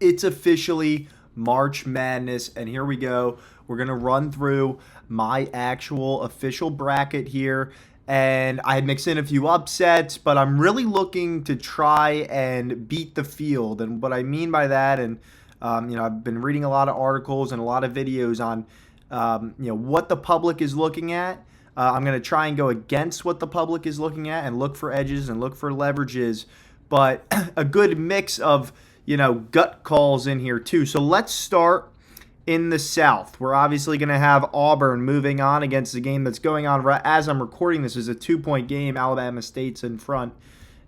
It's officially March Madness, and here we go. We're going to run through my actual official bracket here. And I mix in a few upsets, but I'm really looking to try and beat the field. And what I mean by that, and I've been reading a lot of articles and a lot of videos on, what the public is looking at. I'm going to try and go against what the public is looking at and look for edges and look for leverages, but a good mix of gut calls in here too. So let's start in the South. We're obviously going to have Auburn moving on against the game that's going on right as I'm recording this. Is a 2-point game. Alabama State's in front.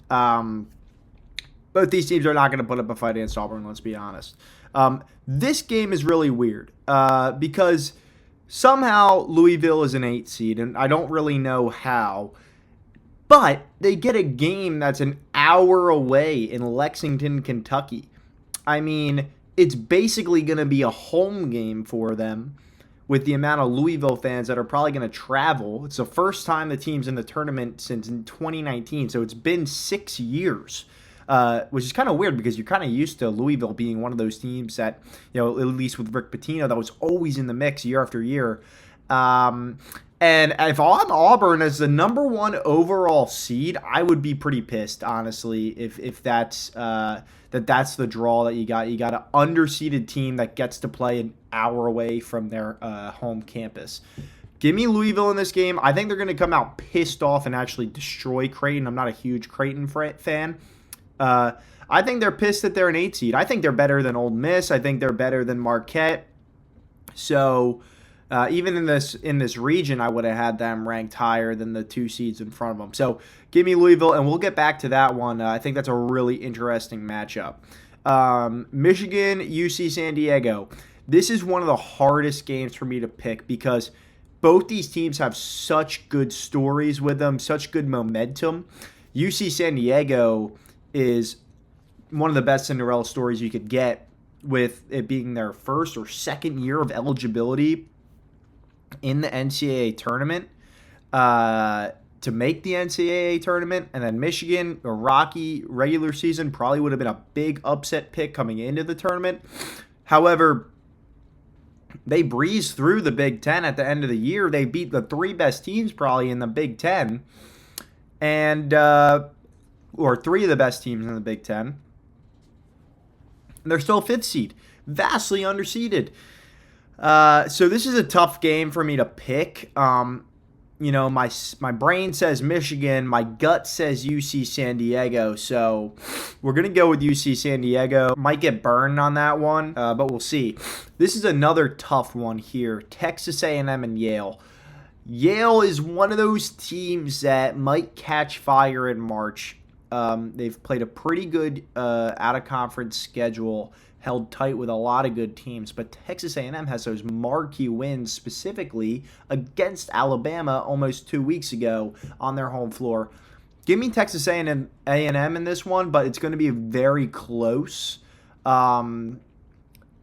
Both these teams are not going to put up a fight against Auburn, let's be honest. This game is really weird because somehow Louisville is an 8 seed, and I don't really know how. But they get a game that's an hour away in Lexington, Kentucky. I mean, it's basically going to be a home game for them with the amount of Louisville fans that are probably going to travel. It's the first time the team's in the tournament since 2019, so it's been 6 years, which is kind of weird because you're kind of used to Louisville being one of those teams that, at least with Rick Pitino, that was always in the mix year after year. And if I'm Auburn as the number 1 overall seed, I would be pretty pissed, honestly, if that's that's the draw that you got. You got an underseeded team that gets to play an hour away from their home campus. Give me Louisville in this game. I think they're going to come out pissed off and actually destroy Creighton. I'm not a huge Creighton fan. I think they're pissed that they're an 8 seed. I think they're better than Ole Miss. I think they're better than Marquette. So even in this region, I would have had them ranked higher than the 2 seeds in front of them. So give me Louisville, and we'll get back to that one. I think that's a really interesting matchup. Michigan, UC San Diego. This is one of the hardest games for me to pick because both these teams have such good stories with them, such good momentum. UC San Diego is one of the best Cinderella stories you could get, with it being their first or second year of eligibility in the NCAA tournament to make the NCAA tournament. And then Michigan, a rocky regular season, probably would have been a big upset pick coming into the tournament. However, they breezed through the Big Ten at the end of the year. They beat the 3 best teams probably in the Big Ten, and or 3 of the best teams in the Big Ten. They're still 5th seed, vastly underseeded. So this is a tough game for me to pick. My brain says Michigan, my gut says UC San Diego. So we're gonna go with UC San Diego. Might get burned on that one, but we'll see. This is another tough one here. Texas A&M and Yale. Yale is one of those teams that might catch fire in March. They've played a pretty good out-of-conference schedule, held tight with a lot of good teams, but Texas A&M has those marquee wins, specifically against Alabama almost 2 weeks ago on their home floor. Give me Texas A&M in this one, but it's going to be very close.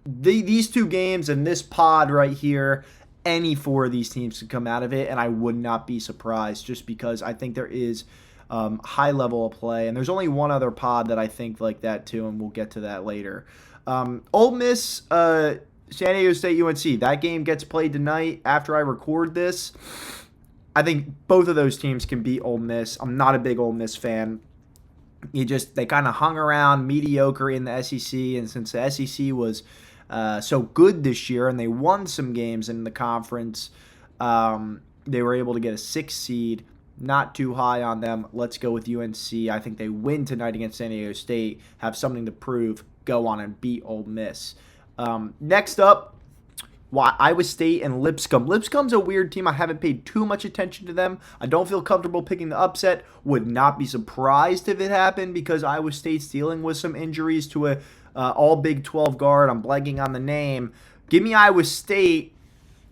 These 2 games and this pod right here, any 4 of these teams could come out of it, and I would not be surprised, just because I think there is high level of play, and there's only one other pod that I think like that too, and we'll get to that later. Ole Miss, San Diego State, UNC. That game gets played tonight after I record this. I think both of those teams can beat Ole Miss. I'm not a big Ole Miss fan. They kind of hung around mediocre in the SEC, and since the SEC was so good this year and they won some games in the conference, they were able to get a 6 seed. Not too high on them. Let's go with UNC. I think they win tonight against San Diego State, have something to prove, go on and beat Ole Miss. Next up, Iowa State and Lipscomb. Lipscomb's a weird team. I haven't paid too much attention to them. I don't feel comfortable picking the upset. Would not be surprised if it happened because Iowa State's dealing with some injuries to a all Big 12 guard. I'm blanking on the name. Give me Iowa State.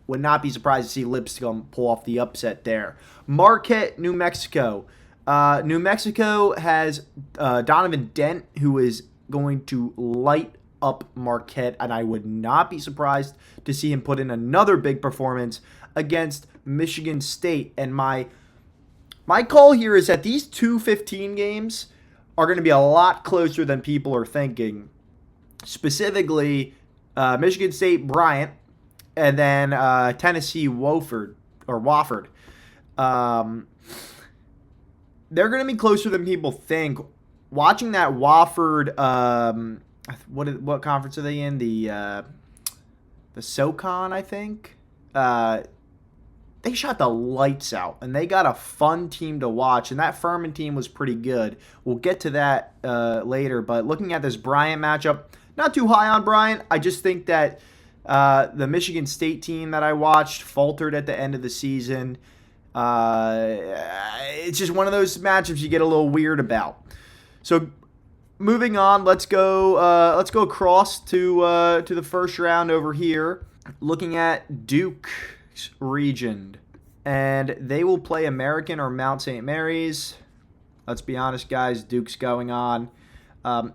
Would not be surprised to see Lipscomb pull off the upset there. Marquette, New Mexico. New Mexico has Donovan Dent, who is going to light up Marquette, and I would not be surprised to see him put in another big performance against Michigan State. And my call here is that these 2 15 games are going to be a lot closer than people are thinking. Michigan State Bryant, and then Tennessee Wofford. Um, they're going to be closer than people think. Watching that Wofford, what conference are they in? The SoCon, I think. They shot the lights out, and they got a fun team to watch, and that Furman team was pretty good. We'll get to that later, but looking at this Bryant matchup, not too high on Bryant. I just think that the Michigan State team that I watched faltered at the end of the season. It's just one of those matchups you get a little weird about. So moving on, let's go across to the first round over here. Looking at Duke's region, and they will play American or Mount St. Mary's. Let's be honest, guys. Duke's going on.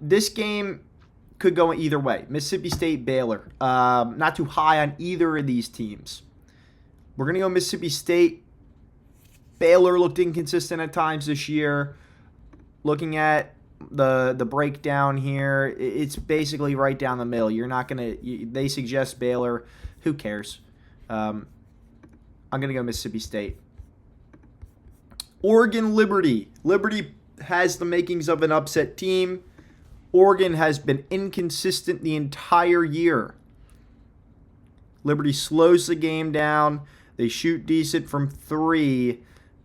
This game could go either way. Mississippi State, Baylor. Not too high on either of these teams. We're going to go Mississippi State. Baylor looked inconsistent at times this year. Looking at the breakdown here, it's basically right down the middle. You're not going to... They suggest Baylor. Who cares? I'm going to go Mississippi State. Oregon, Liberty. Liberty has the makings of an upset team. Oregon has been inconsistent the entire year. Liberty slows the game down. They shoot decent from three.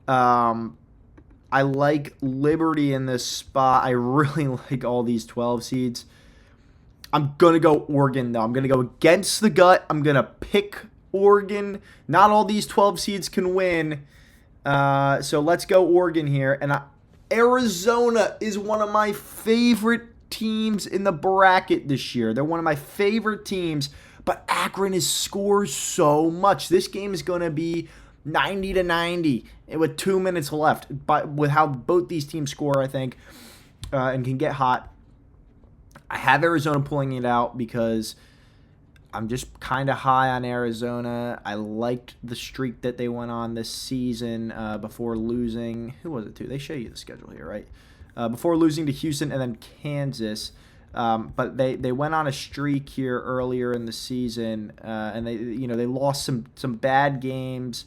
I like Liberty in this spot. I really like all these 12 seeds. I'm going to go Oregon, though. I'm going to go against the gut. I'm going to pick Oregon. Not all these 12 seeds can win. So let's go Oregon here. And Arizona is one of my favorite teams in the bracket this year. They're one of my favorite teams. But Akron scores so much. This game is going to be 90-90 with 2 minutes left. But with how both these teams score, I think, and can get hot, I have Arizona pulling it out because I'm just kind of high on Arizona. I liked the streak that they went on this season before losing. Who was it to? They show you the schedule here, right? Before losing to Houston and then Kansas. But they went on a streak here earlier in the season, and they lost some bad games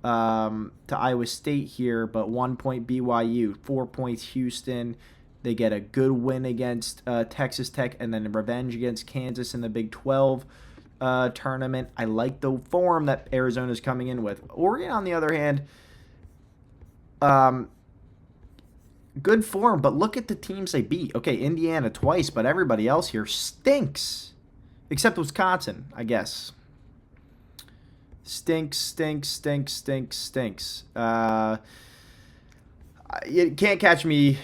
to Iowa State here, but 1 point BYU, 4 points Houston. They get a good win against Texas Tech, and then revenge against Kansas in the Big 12 tournament. I like the form that Arizona's coming in with. Oregon, on the other hand, good form, but look at the teams they beat. Okay, Indiana twice, but everybody else here stinks. Except Wisconsin, I guess. Stinks. You can't catch me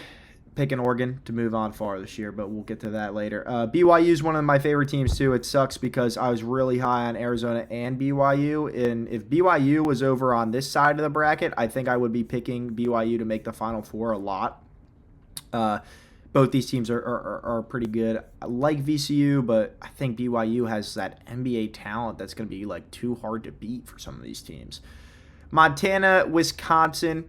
picking Oregon to move on far this year, but we'll get to that later. BYU is one of my favorite teams, too. It sucks because I was really high on Arizona and BYU, and if BYU was over on this side of the bracket, I think I would be picking BYU to make the Final Four a lot. Both these teams are pretty good. I like VCU, but I think BYU has that NBA talent that's going to be like too hard to beat for some of these teams. Montana, Wisconsin.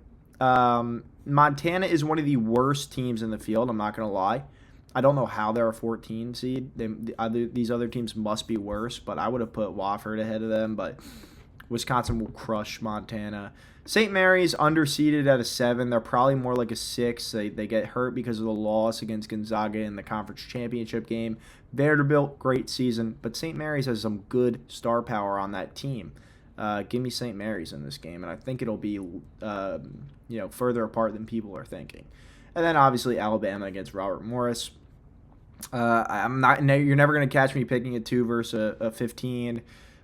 Montana is one of the worst teams in the field, I'm not going to lie. I don't know how they're a 14 seed. These other teams must be worse, but I would have put Wofford ahead of them, but Wisconsin will crush Montana. St. Mary's underseeded at a 7. They're probably more like a 6. They get hurt because of the loss against Gonzaga in the conference championship game. Vanderbilt, great season, but St. Mary's has some good star power on that team. Give me St. Mary's in this game, and I think it'll be further apart than people are thinking. And then obviously Alabama against Robert Morris. You're never going to catch me picking a 2 versus a 15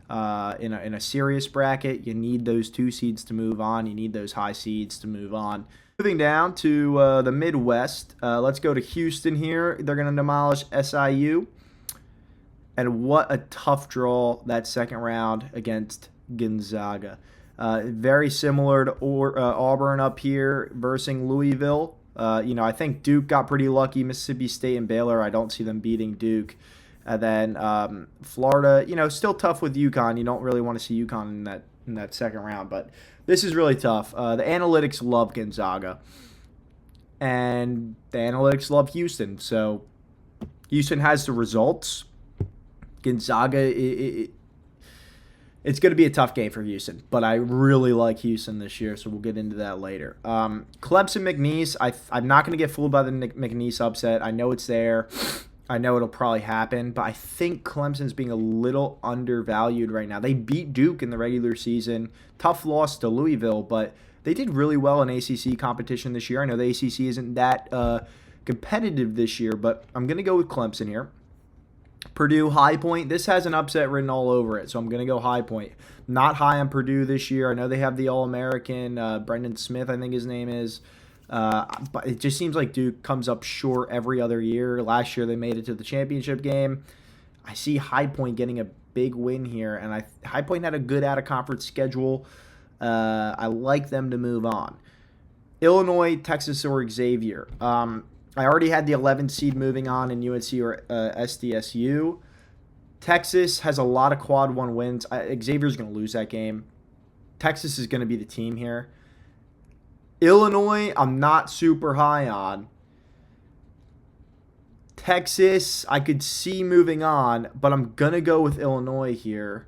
in a serious bracket. You need those 2 seeds to move on. You need those high seeds to move on. Moving down to the Midwest, let's go to Houston here. They're going to demolish SIU. And what a tough draw that second round against Gonzaga. Very similar to Auburn up here versus Louisville. I think Duke got pretty lucky. Mississippi State and Baylor, I don't see them beating Duke. And then Florida, still tough with UConn. You don't really want to see UConn in that second round, but this is really tough. The analytics love Gonzaga, and the analytics love Houston. So Houston has the results. Gonzaga, it's going to be a tough game for Houston, but I really like Houston this year, so we'll get into that later. Clemson-McNeese, I'm not going to get fooled by the McNeese upset. I know it's there. I know it'll probably happen, but I think Clemson's being a little undervalued right now. They beat Duke in the regular season. Tough loss to Louisville, but they did really well in ACC competition this year. I know the ACC isn't that competitive this year, but I'm going to go with Clemson here. Purdue, High Point. This has an upset written all over it, so I'm going to go High Point. Not high on Purdue this year. I know they have the All-American, Brendan Smith, I think his name is. But it just seems like Duke comes up short every other year. Last year they made it to the championship game. I see High Point getting a big win here, and High Point had a good out-of-conference schedule. I like them to move on. Illinois, Texas, or Xavier. I already had the 11 seed moving on in UNC or SDSU. Texas has a lot of quad one wins. Xavier's going to lose that game. Texas is going to be the team here. Illinois, I'm not super high on. Texas, I could see moving on, but I'm going to go with Illinois here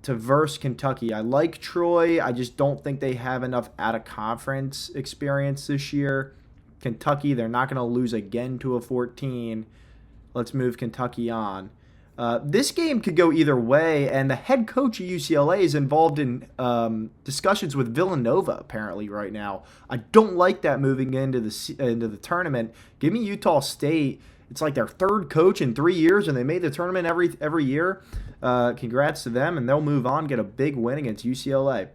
to verse Kentucky. I like Troy. I just don't think they have enough out-of-conference experience this year. Kentucky, they're not going to lose again to a 14. Let's move Kentucky on. This game could go either way, and the head coach of UCLA is involved in discussions with Villanova apparently right now. I don't like that moving into the tournament. Give me Utah State. It's like their third coach in 3 years, and they made the tournament every year. Congrats to them, and they'll move on, get a big win against UCLA.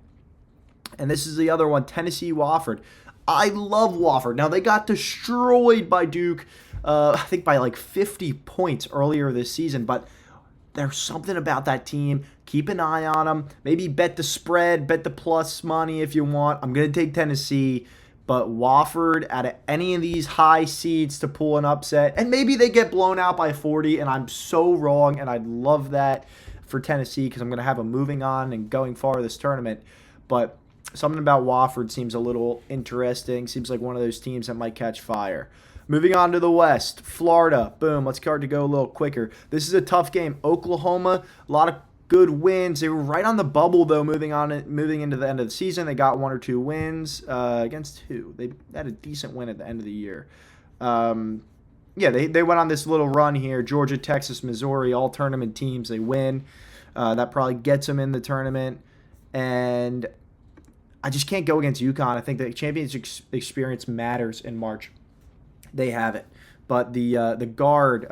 And this is the other one, Tennessee Wofford. I love Wofford. Now, they got destroyed by Duke, I think by like 50 points earlier this season, but there's something about that team. Keep an eye on them. Maybe bet the spread, bet the plus money if you want. I'm going to take Tennessee, but Wofford out of any of these high seeds to pull an upset, and maybe they get blown out by 40, and I'm so wrong, and I'd love that for Tennessee because I'm going to have them moving on and going far this tournament, but something about Wofford seems a little interesting. Seems like one of those teams that might catch fire. Moving on to the West, Florida. Boom, let's start to go a little quicker. This is a tough game. Oklahoma, a lot of good wins. They were right on the bubble, though, moving into the end of the season. They got 1 or 2 wins. Against who? They had a decent win at the end of the year. They went on this little run here. Georgia, Texas, Missouri, all tournament teams. They win. That probably gets them in the tournament. And I just can't go against UConn. I think the championship experience matters in March. They have it. But the guard,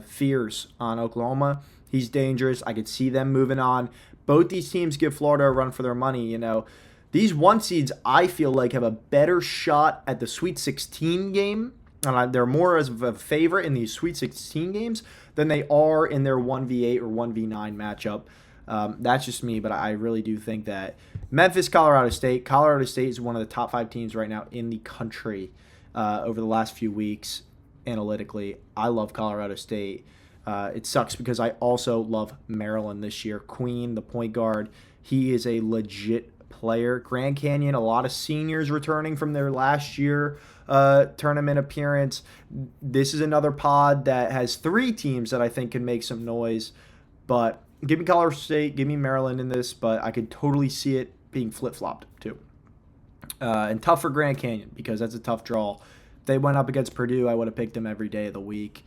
Fears on Oklahoma, he's dangerous. I could see them moving on. Both these teams give Florida a run for their money. You know, these 1 seeds, I feel like, have a better shot at the Sweet 16 game. And they're more as a favorite in these Sweet 16 games than they are in their 1v8 or 1v9 matchup. That's just me, but I really do think that Memphis, Colorado State is one of the top 5 teams right now in the country over the last few weeks analytically. I love Colorado State. It sucks because I also love Maryland this year. Queen, the point guard, he is a legit player. Grand Canyon, a lot of seniors returning from their last year tournament appearance. This is another pod that has 3 teams that I think can make some noise, but give me Colorado State, give me Maryland in this, but I could totally see it being flip-flopped too. And tough for Grand Canyon because that's a tough draw. If they went up against Purdue, I would have picked them every day of the week.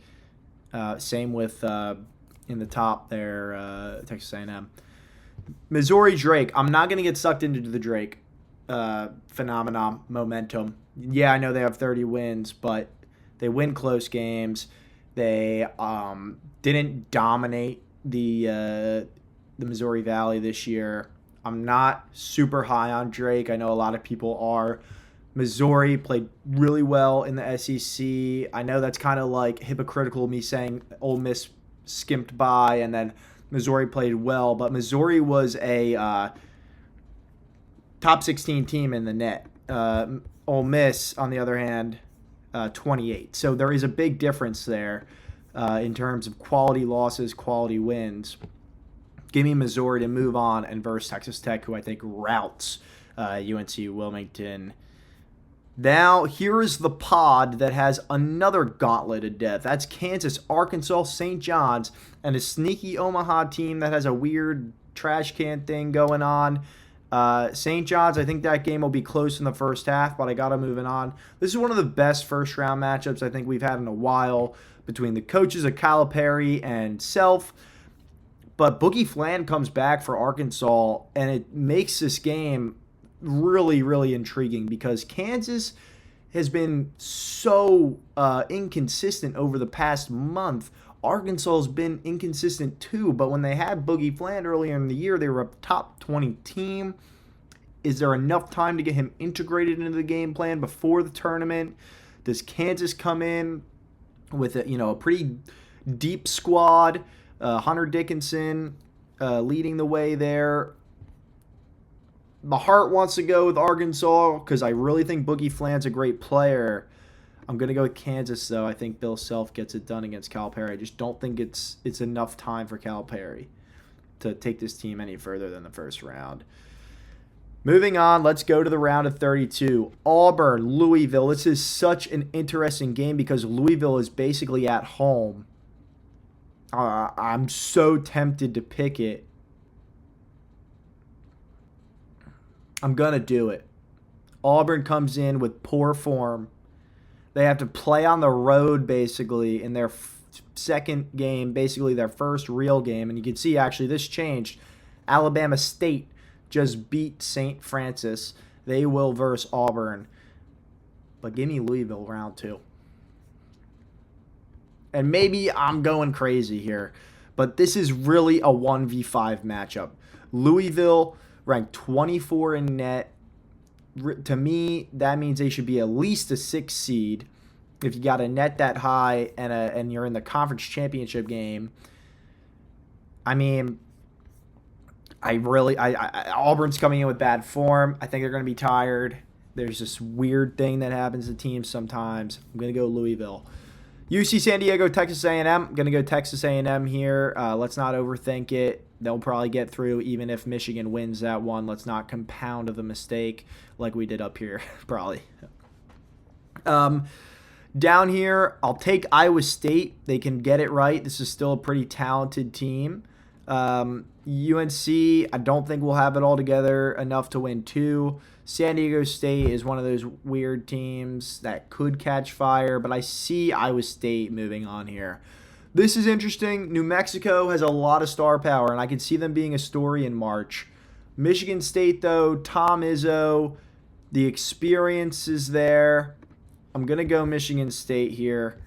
Same with in the top there, Texas A&M. Missouri, Drake. I'm not going to get sucked into the Drake phenomenon, momentum. Yeah, I know they have 30 wins, but they win close games. They didn't dominate the Missouri Valley this year. I'm not super high on Drake. I know a lot of people are. Missouri played really well in the SEC. I know that's kind of like hypocritical, me saying Ole Miss skimped by and then Missouri played well, but Missouri was a top 16 team in the net. Ole Miss, on the other hand, 28. So there is a big difference there in terms of quality losses, quality wins. Give me Missouri to move on and versus Texas Tech, who I think routs UNC, Wilmington, Now, here is the pod that has another gauntlet of death. That's Kansas, Arkansas, St. John's, and a sneaky Omaha team that has a weird trash can thing going on. St. John's, I think that game will be close in the first half, but I got to moving on. This is one of the best first-round matchups I think we've had in a while between the coaches of Calipari and Self. But Boogie Flan comes back for Arkansas, and it makes this game really, really intriguing because Kansas has been so inconsistent over the past month. Arkansas has been inconsistent too, but when they had Boogie Flan earlier in the year, they were a top 20 team. Is there enough time to get him integrated into the game plan before the tournament? Does Kansas come in with a pretty deep squad? Hunter Dickinson leading the way there. My heart wants to go with Arkansas because I really think Boogie Flan's a great player. I'm going to go with Kansas, though. I think Bill Self gets it done against Calipari. I just don't think it's enough time for Calipari to take this team any further than the first round. Moving on, let's go to the round of 32. Auburn, Louisville. This is such an interesting game because Louisville is basically at home. I'm so tempted to pick it. I'm going to do it. Auburn comes in with poor form. They have to play on the road, basically, in their second game, basically their first real game. And you can see, actually, this changed. Alabama State just beat St. Francis. They will verse Auburn. But give me Louisville round 2. And maybe I'm going crazy here, but this is really a 1v5 matchup. Louisville ranked 24 in net. To me, that means they should be at least a 6 seed. If you got a net that high and you're in the conference championship game, I mean, Auburn's coming in with bad form. I think they're going to be tired. There's this weird thing that happens to teams sometimes. I'm going to go Louisville. UC San Diego, Texas A&M. I'm going to go Texas A&M here. Let's not overthink it. They'll probably get through even if Michigan wins that one. Let's not compound the mistake like we did up here, probably. Down here, I'll take Iowa State. They can get it right. This is still a pretty talented team. UNC, I don't think we'll have it all together enough to win 2. San Diego State is one of those weird teams that could catch fire, but I see Iowa State moving on here. This is interesting. New Mexico has a lot of star power, and I can see them being a story in March. Michigan State, though, Tom Izzo, the experience is there. I'm going to go Michigan State here.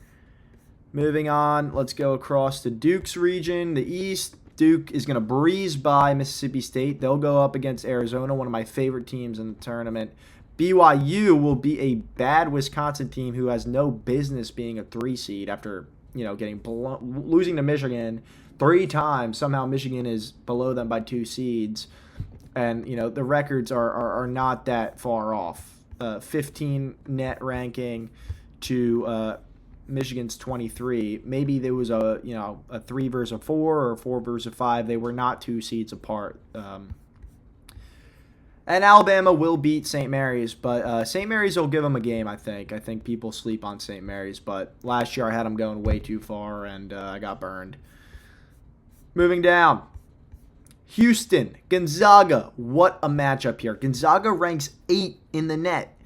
Moving on, let's go across to Duke's region, the East. Duke is going to breeze by Mississippi State. They'll go up against Arizona, one of my favorite teams in the tournament. BYU will be a bad Wisconsin team who has no business being a 3 seed after losing to Michigan 3 times. Somehow Michigan is below them by 2 seeds. And, the records are not that far off. 15 net ranking to Michigan's 23. Maybe there was a 3 versus a 4 or a 4 versus a 5. They were not 2 seeds apart. And Alabama will beat St. Mary's, but St. Mary's will give them a game, I think. I think people sleep on St. Mary's, but last year I had them going way too far, and I got burned. Moving down. Houston, Gonzaga. What a matchup here. Gonzaga ranks 8 in the net.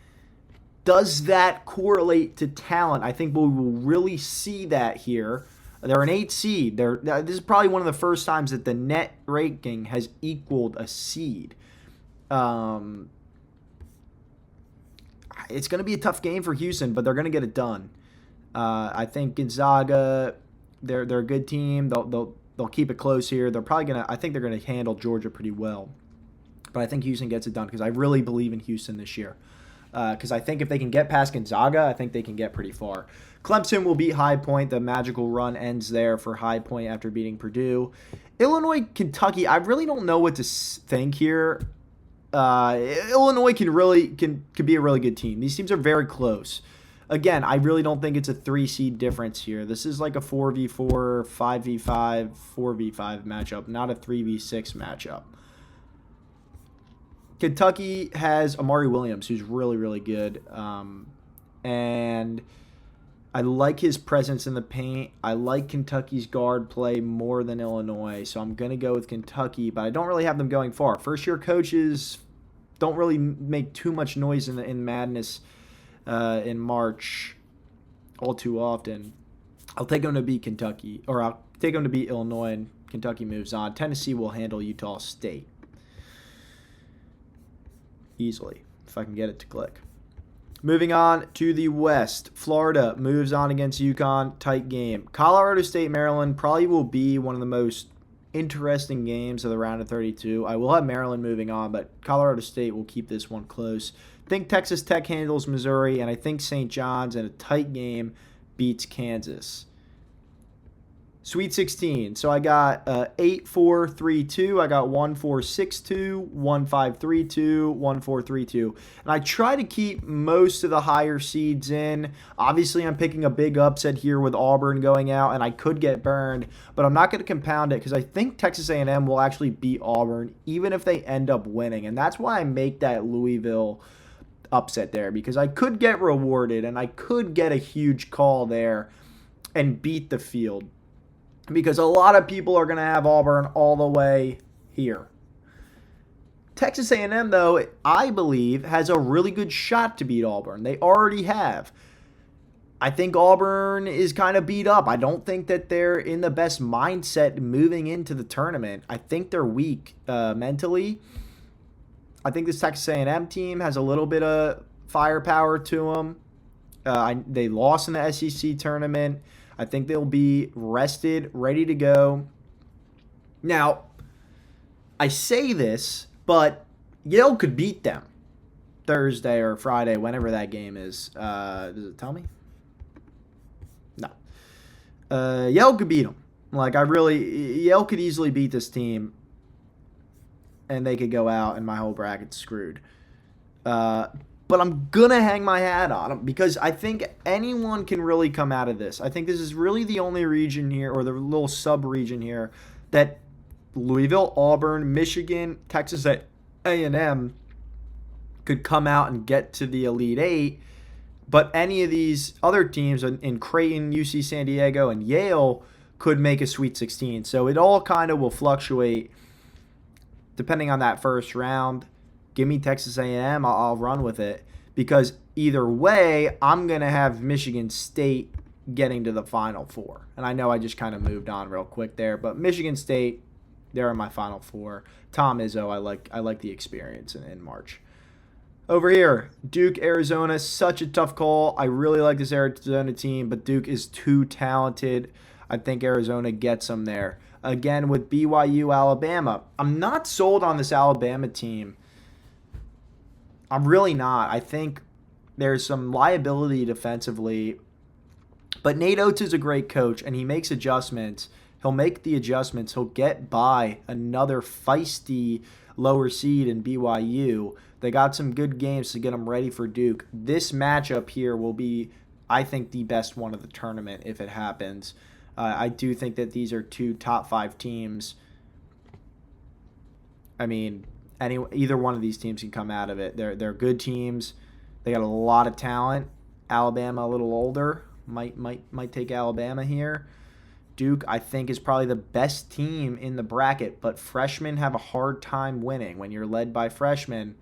Does that correlate to talent? I think we will really see that here. They're an 8 seed. This is probably one of the first times that the net ranking has equaled a seed. It's going to be a tough game for Houston, but they're going to get it done. I think Gonzaga, they're a good team. They'll keep it close here. I think they're going to handle Georgia pretty well. But I think Houston gets it done because I really believe in Houston this year. Because I think if they can get past Gonzaga, I think they can get pretty far. Clemson will beat High Point. The magical run ends there for High Point after beating Purdue. Illinois, Kentucky, I really don't know what to think here. Illinois could be a really good team. These teams are very close. Again, I really don't think it's a 3 seed difference here. This is like a 4v4, 5v5, 4v5 matchup, not a 3v6 matchup. Kentucky has Amari Williams, who's really, really good. And I like his presence in the paint. I like Kentucky's guard play more than Illinois, so I'm going to go with Kentucky, but I don't really have them going far. First-year coaches don't really make too much noise in Madness in March all too often. I'll take them to beat Kentucky, or I'll take them to beat Illinois, and Kentucky moves on. Tennessee will handle Utah State easily, if I can get it to click. Moving on to the West, Florida moves on against UConn, tight game. Colorado State, Maryland probably will be one of the most interesting games of the round of 32. I will have Maryland moving on, but Colorado State will keep this one close. I think Texas Tech handles Missouri, and I think St. John's in a tight game beats Kansas. Sweet 16. So I got 8-4-3-2. I got 1-4-6-2, 1-5-3-2, 1-4-3-2. And I try to keep most of the higher seeds in. Obviously, I'm picking a big upset here with Auburn going out, and I could get burned. But I'm not going to compound it because I think Texas A&M will actually beat Auburn, even if they end up winning. And that's why I make that Louisville upset there, because I could get rewarded, and I could get a huge call there and beat the field. Because a lot of people are going to have Auburn all the way here. Texas A&M, though, I believe, has a really good shot to beat Auburn. They already have. I think Auburn is kind of beat up. I don't think that they're in the best mindset moving into the tournament. I think they're weak mentally. I think this Texas A&M team has a little bit of firepower to them. They lost in the SEC tournament. I think they'll be rested, ready to go. Now, I say this, but Yale could beat them Thursday or Friday, whenever that game is. Does it tell me? No. Yale could beat them. Yale could easily beat this team, and they could go out, and my whole bracket's screwed. But I'm going to hang my hat on them because I think anyone can really come out of this. I think this is really the only region here, or the little sub-region here, that Louisville, Auburn, Michigan, Texas A&M could come out and get to the Elite Eight. But any of these other teams in Creighton, UC San Diego, and Yale could make a Sweet 16. So it all kind of will fluctuate depending on that first round. Give me Texas A&M, I'll run with it. Because either way, I'm going to have Michigan State getting to the Final Four. And I know I just kind of moved on real quick there, but Michigan State, they're in my Final Four. Tom Izzo, I like the experience in March. Over here, Duke, Arizona, such a tough call. I really like this Arizona team, but Duke is too talented. I think Arizona gets them there. Again, with BYU, Alabama. I'm not sold on this Alabama team. I'm really not. I think there's some liability defensively. But Nate Oates is a great coach, and he makes adjustments. He'll make the adjustments. He'll get by another feisty lower seed in BYU. They got some good games to get them ready for Duke. This matchup here will be, I think, the best one of the tournament if it happens. I do think that these are two top 5 teams. I mean, either one of these teams can come out of it. They're good teams. They got a lot of talent. Alabama a little older. Might take Alabama here. Duke, I think, is probably the best team in the bracket, but freshmen have a hard time winning. When you're led by freshmen,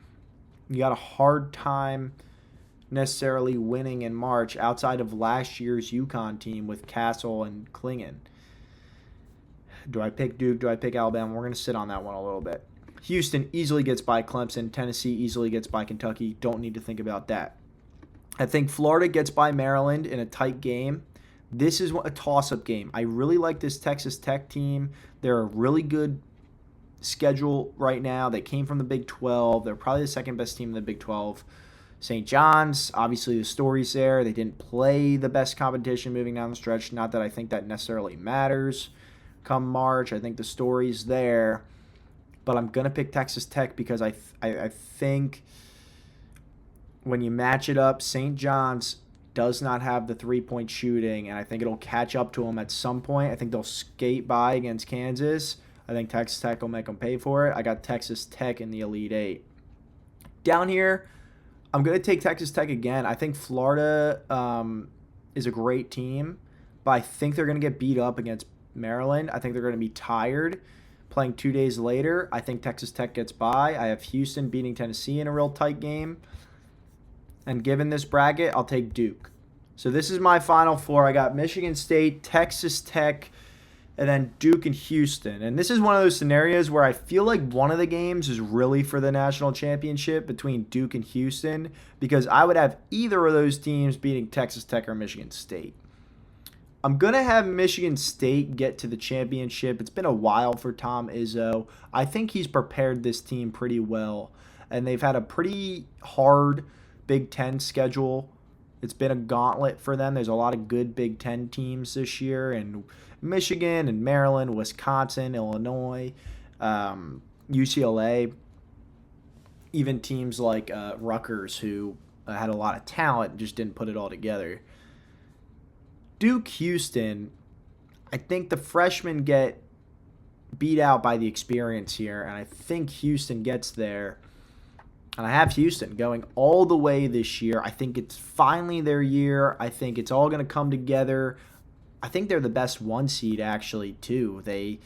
you got a hard time necessarily winning in March outside of last year's UConn team with Castle and Klingon. Do I pick Duke? Do I pick Alabama? We're going to sit on that one a little bit. Houston easily gets by Clemson. Tennessee easily gets by Kentucky. Don't need to think about that. I think Florida gets by Maryland in a tight game. This is a toss-up game. I really like this Texas Tech team. They're a really good schedule right now. They came from the Big 12. They're probably the second best team in the Big 12. St. John's, obviously the story's there. They didn't play the best competition moving down the stretch. Not that I think that necessarily matters. Come March, I think the story's there. But I'm going to pick Texas Tech because I think when you match it up, St. John's does not have the three-point shooting, and I think it'll catch up to them at some point. I think they'll skate by against Kansas. I think Texas Tech will make them pay for it. I got Texas Tech in the Elite Eight. Down here, I'm going to take Texas Tech again. I think Florida is a great team, but I think they're going to get beat up against Maryland. I think they're going to be tired playing 2 days later. I think Texas Tech gets by. I have Houston beating Tennessee in a real tight game. And given this bracket, I'll take Duke. So this is my Final Four. I got Michigan State, Texas Tech, and then Duke and Houston. And this is one of those scenarios where I feel like one of the games is really for the national championship between Duke and Houston, because I would have either of those teams beating Texas Tech or Michigan State. I'm going to have Michigan State get to the championship. It's been a while for Tom Izzo. I think he's prepared this team pretty well, and they've had a pretty hard Big Ten schedule. It's been a gauntlet for them. There's a lot of good Big Ten teams this year, and Michigan and Maryland, Wisconsin, Illinois, UCLA, even teams like Rutgers, who had a lot of talent and just didn't put it all together. Duke, Houston, I think the freshmen get beat out by the experience here, and I think Houston gets there. And I have Houston going all the way this year. I think it's finally their year. I think it's all going to come together. I think they're the best 1 seed, actually, too. They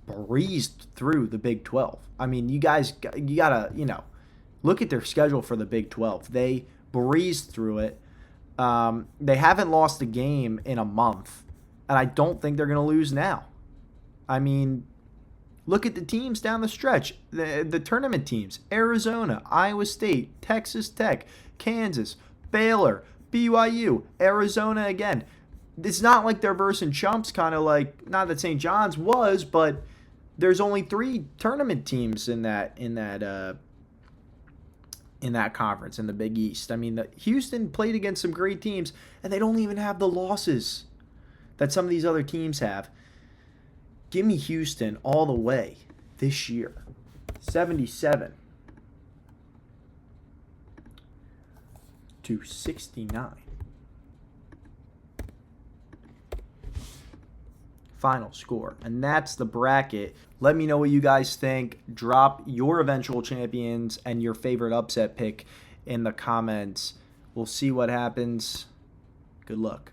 breezed through the Big 12. I mean, you got to, look at their schedule for the Big 12. They breezed through it. They haven't lost a game in a month, and I don't think they're going to lose now. I mean, look at the teams down the stretch. The tournament teams: Arizona, Iowa State, Texas Tech, Kansas, Baylor, BYU, Arizona again. It's not like they're versing chumps, kind of like, not that St. John's was, but there's only 3 tournament teams in that conference in the Big East. I mean, Houston played against some great teams, and they don't even have the losses that some of these other teams have. Give me Houston all the way this year. 77-69. Final score. And that's the bracket. Let me know what you guys think. Drop your eventual champions and your favorite upset pick in the comments. We'll see what happens. Good luck.